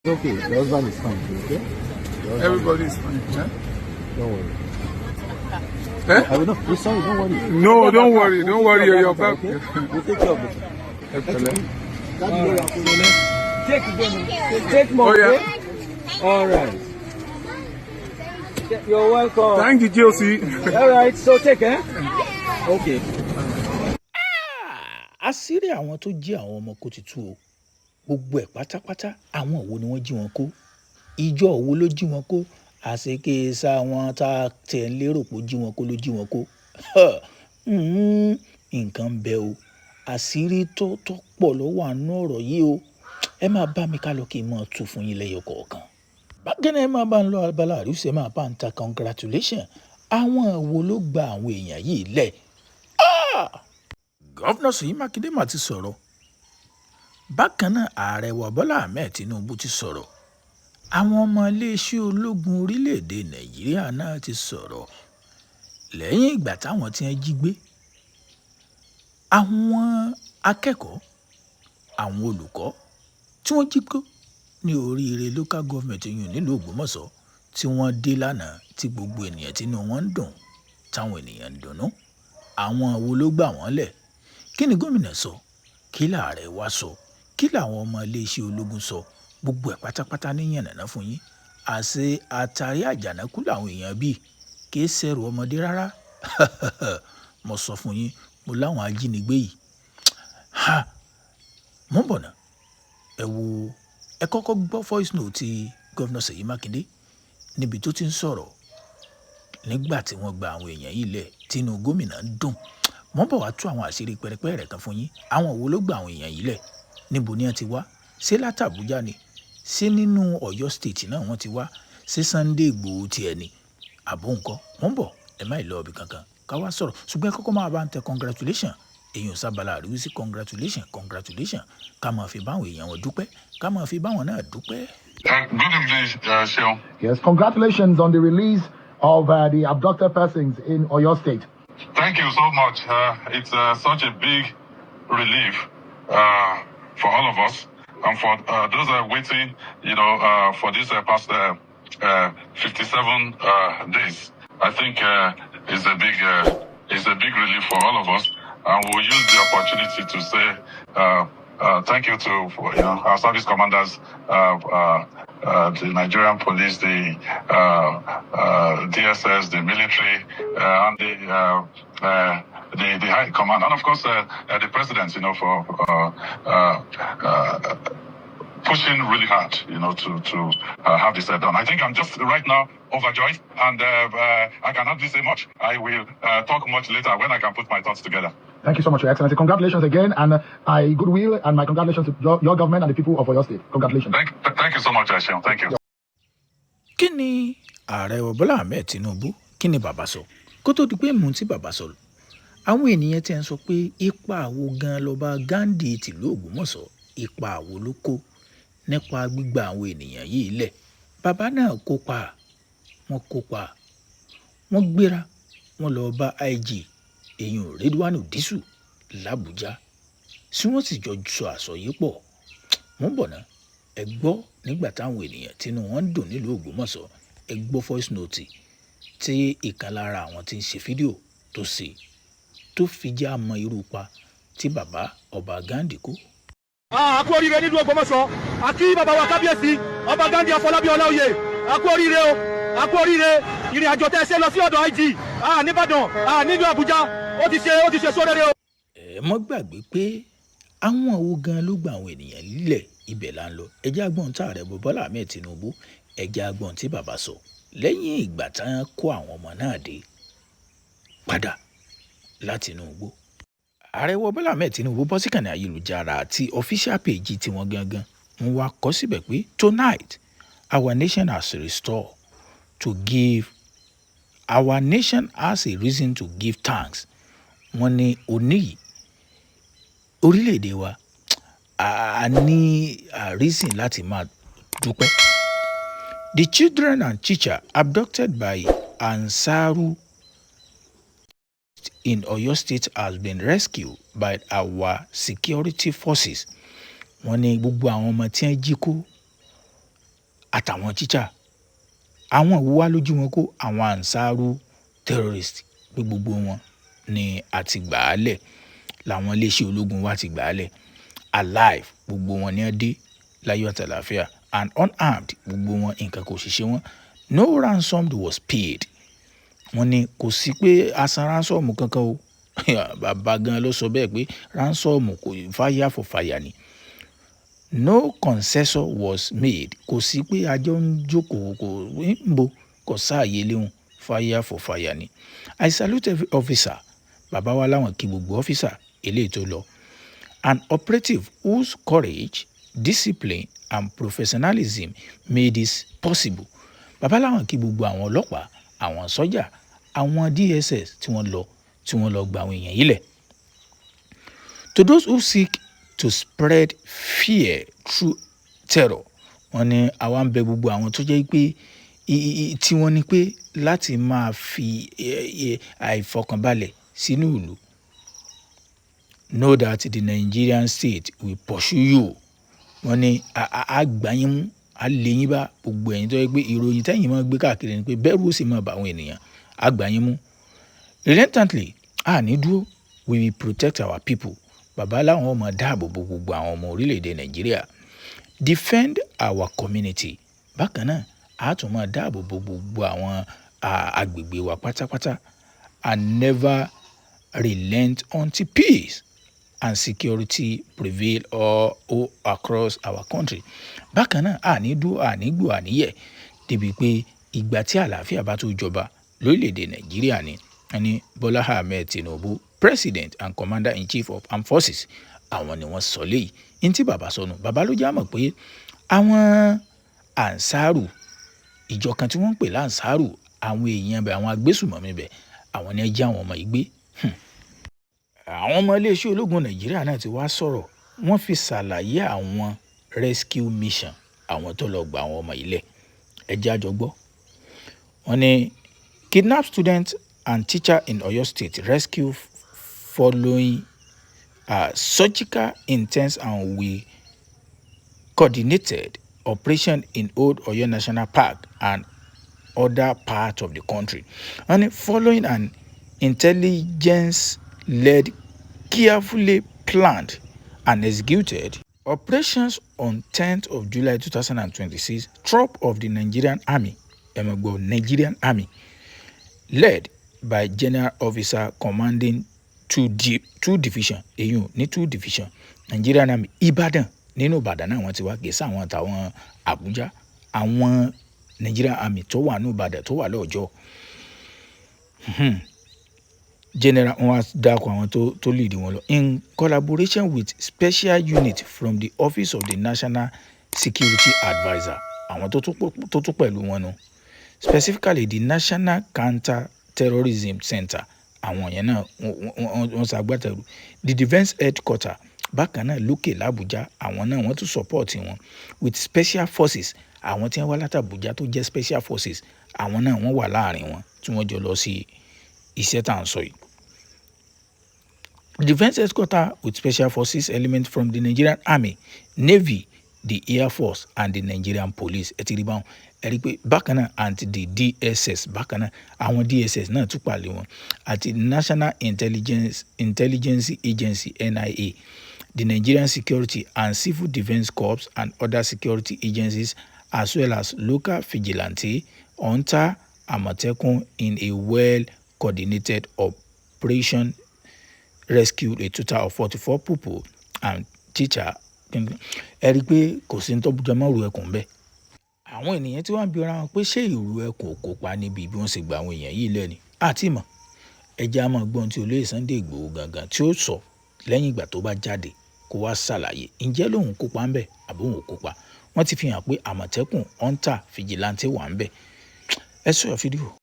Okay, the husband is fine, okay? Everybody is fine. Huh? Don't worry. Eh? I will not. We're sorry, don't worry. No, don't worry. Don't worry. You're okay? okay. We'll take care of it. Take more. Oh, yeah. Okay? All right. You're welcome. Thank you, Josie. All right, so take care. Okay. Àṣírí àwọn tó jí àwọn ọmọ kó ti tú o. Gbogbo ẹ̀ pátápátá àwọn wo ni wọ́n jí wọn kó? Ìjọ wo ló jí wọn kó? Àṣekè sá wọn tá tẹ̀ ń lérò pé ó jí wọn kó ló jí wọn kó. Nǹkan ń bẹ o. Àṣírí tó pọ̀ ló wà nínú ọ̀rọ̀ yìí o. Ẹ máa bá mi ká lọ kí n máa tú fún yín lẹ́yọ kọ̀ọ̀kan. Bákan náà ẹ máa bá ń lọ abala àríwísẹ́ máa bá ń ta congratulation. Àwọn wo ló gba àwọn èèyàn yìí lẹ̀? Gọ́fúnà Seyi Makinde mà ti sọ̀rọ̀. Bákan náà ààrẹ wa Bola Ahmed Tinubu ti sọ̀rọ̀. Àwọn ọmọ iléeṣẹ́ ológun orílẹ̀-èdè Nàìjíríà náà ti sọ̀rọ̀. Lẹ́yìn ìgbà táwọn tí wọ́n jí gbé. Àwọn akẹ́kọ̀ọ́, àwọn olùkọ́ tí wọ́n jí kó ní Oriire local government yìí nílùú Ogbomosho tí wọ́n dé lánàá tí gbogbo ènìyàn tínú wọn ń dùn táwọn ènìyàn ń dunnú. Àwọn wo ló gbà wọ́n lẹ̀? Kí ni gómìnà sọ? Kí làárẹ̀ wá sọ? Kí làwọn ọmọ iléeṣẹ́ ológun sọ? Gbogbo ẹ̀ pátápátá ní yànnàná fún yín. Àṣé àtàrí àjànàkú làwọn èèyàn bíi kì í ṣẹrù ọmọdé rárá. Mo sọ fún yín, mo láwọn ajínigbé yìí. Mo ń bọ̀ ná. Ẹ kọ́kọ́ gbọ́ voice note ti Gọ́fúnà Seyi Makinde níbi tó ti ń sọ̀rọ̀ nígbà tí wọ́n gba àwọn èèyàn yìí lẹ̀ tínú gómìnà ń dùn. Mo ń bọ̀ wá tú àwọn àṣírí pẹ́rẹpẹ́ rẹ̀ kan fún yín. Àwọn wo ló gba àwọn èèyàn yìí lẹ̀? Níbo ni wọ́n ti wá? Ṣé láti Abuja ni? Ṣé nínú Oyo State náà wọ́n ti wá? Ṣé Sunday Igboho tiẹ̀ ni? Àbó nǹkan? Mo ń bọ̀ ẹ má lọ ibì kankan ká wá sọ̀rọ̀. Ṣùgbọ́n ẹ kọ́kọ́ máa bá ń tẹ congratulation. Èèyàn sábàlá àríwísí congratulation. Ká máa fi báwọn èèyàn wọn dúpẹ́. Ká máa fi báwọn náà dúpẹ́. Good evening, Seyi. Yes, congratulations on the release of the abducted persons in Oyo State. Thank you so much. It's such a big relief for all of us and for those waiting, for this past 57 days. I think it's a big relief for all of us, and we'll use the opportunity to say thank you to our service commanders, the Nigerian police, the DSS, the military, and the high command, and of course the president, for pushing really hard, to have this done. I think I'm just right now overjoyed, and I cannot say much. I will talk much later when I can put my thoughts together. Thank you so much, Your Excellency. Congratulations again, and my goodwill and my congratulations to your government and the people of Oyo State. Congratulations. Thank you so much, Seyi. Thank you. Kí ni ààrẹ wa Bola Ahmed Tinubu? Kí ni bàbá sọ? Kó tó di pé mò ń tí bàbá sọ. Àwọn ènìyàn ti ń sọ pé ipa àwo gan lọ́ba Gandhi tìlú Ògbómọ̀ṣọ́, ipa àwo ló kó nípa gbígba àwọn ènìyàn yìí lẹ̀. Bàbá náà kópa, wọ́n gbéra, wọ́n lọ bá IG èèyàn Redwanu Disu l'Abuja. Sí wọ́n sì jọ sọ àsọyépọ̀. Mo ń bọ̀ ná. Ẹ gbọ́ nígbà táwọn ènìyàn tínú wọn ń dùn nílùú Ògbómọ̀ṣọ́. Ẹ gbọ́ voice note tí ìkan lára àwọn tí ń ṣe fídíò tó ṣe tó fi jẹ́ àmọ́ irú ipa tí bàbá ọba Gandhi kó. A kú oríire nílùú Ògbómọ̀ṣọ́. A kí bàbá wa kábíyèsí ọba Gandhi Afọlábí Ọláoyè. A kú oríire o. A kú oríire. Ìrìn àjò tẹ́ ṣe lọ sí ọ̀dọ̀ IG nìbàdàn nílùú Àbújá. Ó ti ṣe sóréré o. Ẹ mọ́ gbàgbé pé àwọn wo gan ló gba àwọn ènìyàn lílẹ̀ ibẹ̀ là ń lọ. Ẹ jẹ́ agbọ́n tí ààrẹ Bola Ahmed Tinubu, ẹ jẹ́ agbọ́n tí bàbá sọ lẹ́yìn ìgbà tí wọ́n kó àwọn ọmọ náà dé padà láti inú igbó. Ààrẹ wa Bola Ahmed Tinubu bọ́ sí kànnì ayélujára àti official page tí wọ́n gangan ń wá kọ síbẹ̀ pé tonight our nation has a reason to give thanks. Wọ́n ní òní yìí orílẹ̀-èdè wa a ní reason láti máa dúpẹ́. The children and teacher abducted by ASIRI in Oyo State has been rescued by our security forces. Wọ́n ní gbogbo àwọn ọmọ tí wọ́n jí kó àtàwọn teacher àwọn ìwúwá lójú wọn kó àwọn ansaru terrorist pé gbogbo wọn ni àti gbà á lẹ̀ làwọn iléeṣẹ́ ológun wa ti gbà á lẹ̀ alive gbogbo wọn ní ọdẹ láyọ̀ àtàlàfíà and unarmed gbogbo wọn nǹkan kò ṣiṣẹ́ wọn no ransom was paid wọ́n ní kò sí pé asan ransom kankan o bàbá gan ló sọ bẹ́ẹ̀ pé ransom kò fire for fire ni no concession was made kò sí pé àjọ ń jókòó kò ń bo kò sáàyè léhùn fire for fire ni I salute every officer bàbá wa láwọn kí gbogbo officer eléyìí tó lọ an operative whose courage discipline and professionalism made this possible bàbá láwọn kí gbogbo àwọn ọlọ́pàá àwọn sọ́jà àwọn DSS tí wọ́n lọ gba àwọn èèyàn yìí lẹ̀ to those who seek to spread fear through terror wọ́n ní àwa ń bẹ gbogbo àwọn tó jẹ́ pé tí wọ́n ní pé láti máa fi àìfọkànbalẹ̀ sínú ìlú know that the Nigerian state will pursue you wọ́n ní àgbáyín mú àlẹ́yìn bá gbogbo ẹ̀yin tó yẹ pé ìròyìn tẹ́yìn máa gbé káàkiri ni pé bẹ́rù ó sì máa bá àwọn ènìyàn àgbáyín mú reluctantly ní dúró we will protect our people bàbá láwọn ọmọ dáàbò bo gbogbo àwọn ọmọ orílẹ̀-èdè Nàìjíríà defend our community bákan náà a tún máa dáàbò bo gbogbo àwọn agbègbè wa pátápátá and never relent until peace and security prevail all across our country bákan náà ní dúró ní gbò níyẹ̀ débi pé ìgbà tí àlàáfíà bá tó jọba lórílẹ̀-èdè Nàìjíríà ni Bola Ahmed Tinubu President and Commander-in-Chief of Armed Forces àwọn ni wọ́n sọ léyìí ní tí bàbá sọnù bàbá ló já mọ̀ pé àwọn ansaru ìjọ kan tí wọ́n ń pè lánsaru àwọn èèyàn bẹ̀ àwọn agbésùmọ̀mí bẹ̀ àwọn ni ẹ jẹ́ àwọn ọmọ yìí gbé àwọn ọmọ iléeṣẹ́ ológun Nàìjíríà náà ti wá sọ̀rọ̀ wọ́n fi ṣàlàyé àwọn rescue mission àwọn tó lọ gba àwọn ọmọ yìí lẹ̀ ẹ jẹ́ àjọ gbọ́ wọ́n ní kidnap student and teacher in Oyo State rescue following surgical intense and we coordinated operation in Old Oyo National Park and other parts of the country. And following an intelligence-led, carefully planned and executed operations on 10th of July 2026, troop of the Nigerian Army, led by General Officer commanding two division, two division, Nigerian Army, Ibadan, nínú Ìbàdàn náà wọ́n ti wá gẹ̀ẹ́sì àwọn àtàwọn Àbújá, àwọn Nigerian Army tó wà ní Ìbàdàn tó wà lọ́jọ́. General wọn dákọ̀ àwọn tó lead wọn lọ. In collaboration with special unit from the Office of the National Security Advisor, àwọn tó tún pẹ̀lú wọn nù. Specifically the National Counter-Terrorism Center, àwọn yẹn náà wọ́n ṣàgbàtẹ̀rù. The Defence Headquarter, bákan náà lókè l'Àbújá, àwọn náà wọ́n tún support wọn. With Special Forces, àwọn tí wọ́n wá láti Àbújá tó jẹ́ Special Forces, àwọn náà wọ́n wà láàrin wọn tí wọ́n jọ lọ sí iṣẹ́ tá à ń sọ yìí. Defence Headquarter with Special Forces element from the Nigerian Army, Navy, the Air Force and the Nigerian Police. Ẹ ti rí báwọn. Ẹ rí pé bákan náà and the DSS, bákan náà àwọn DSS náà tún pàlẹ́ wọn àti National Intelligence Agency NIA, the Nigerian Security and Civil Defence Corps and other security agencies, as well as local vigilante, hunter, Àmọ̀tẹ́kùn in a well-coordinated operation rescued a total of 44 people and teacher. Ẹ rí pé kò sí ní tọ́jú ọmọ ìrù ẹkùn bẹ́ẹ̀. Àwọn ènìyàn tí wọ́n ń bi ara wọn pé ṣé ìrù ẹkùn kópa níbi bí wọ́n ṣe gba àwọn èèyàn yìí lẹ́ni àti mọ̀ ẹjẹ́ á máa gbọ́n tí olóyè Sunday Igboho gangan tí ó sọ lẹ́yìn ìgbà tó bá jáde kó wá ṣàlàyé ǹjẹ́ lòun kópa ń bẹ̀ àbí òun ò kópa. Wọ́n ti fi hàn pé Àmọ̀tẹ́kùn hunter vigilante wà ń bẹ̀. Ẹ sọ fídíò.